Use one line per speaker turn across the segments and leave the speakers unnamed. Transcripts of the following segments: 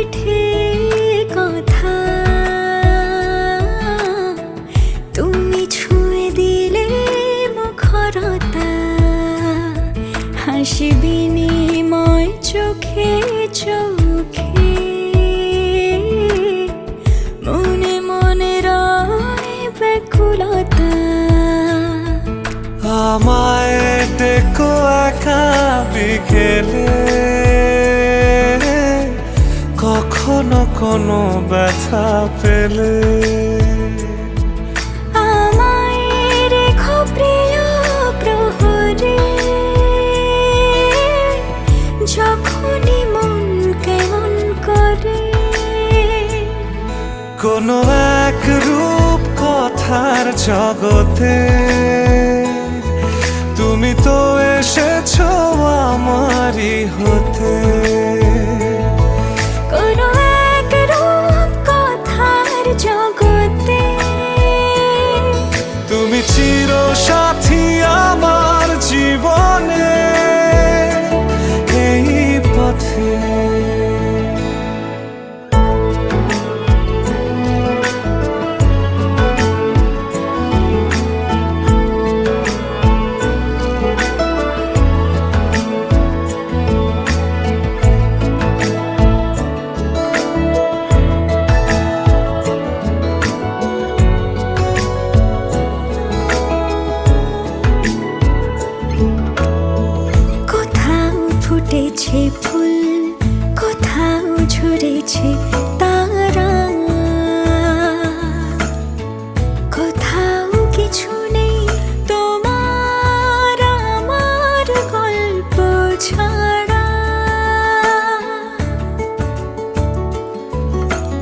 পিঠে কথা, তুমি ছুঁয়ে দিলে মুখরতা, হাসি বিনিময় চোখে চোখে, মনে মনে রয় ব্যাকুলতা।
আমায় ডেকো একা বিকেলে, কখনো কোনো ব্যথা পেলে।
আমায় রেখো প্রিয় প্রহরে, যখনই মন কেমন করে।
কোনো এক রূপ কথার জগতে তুমি তো এসেছো আমারই হতে।
কোনো এক রূপ কথার জগতে
তুমি চিরসাথী আমার জীবনে, এই পথে।
ফুটেছে ফুল, কোথাও ঝরেছে তারা, কোথাও কিছু নেই তোমার আমার গল্প ছাড়া।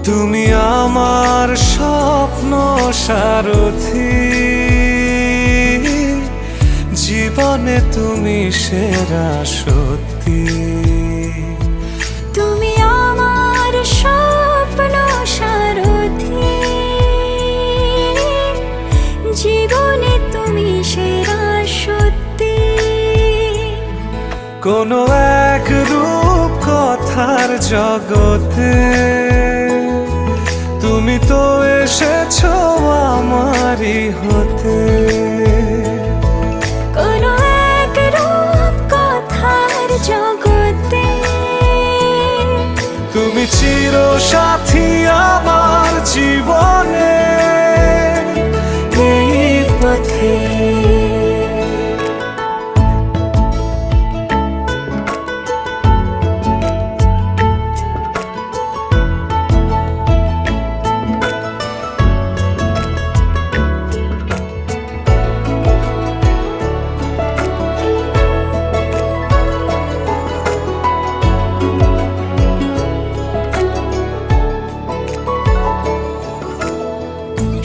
তুমি আমার স্বপ্ন সারথি, জীবনে তুমি সেরা সত্যি।
তুমি আমার স্বপ্ন সারথি, জীবনে তুমি সেরা সত্যি।
কোনো এক রূপ কথার জগতে তুমি তো এসেছো আমারই হতে।
কোনো এক রূপ কথার জগতে
তুমি চিরসাথী আমার জীবনে,
এই পথে।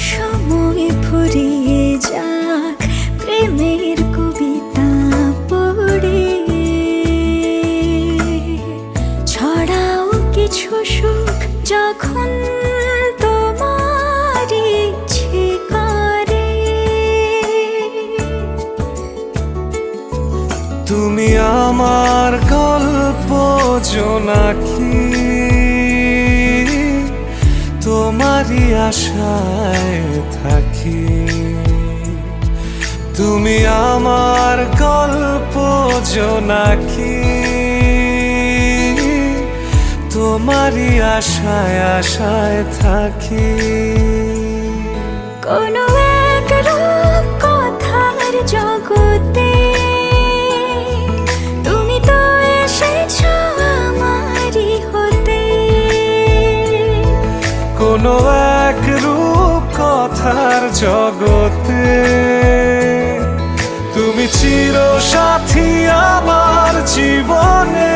সময় ফুরিয়ে যাক প্রেমের কবিতা পড়ে, ছড়াও কিছু সুখ যখন তোমার ইচ্ছে করে।
তুমি আমার গল্প জোনাকি, তোমারই আশায় থাকি। তুমি আমার গল্প জোনাকি, তোমারই আশায় আশায় থাকি।
কোনো এক রূপ কথার জগতে তুমি তো এসেছো আমারই হতে।
কোনো এক রূপ কথার জগতে তুমি চিরসাথী আমার জীবনে।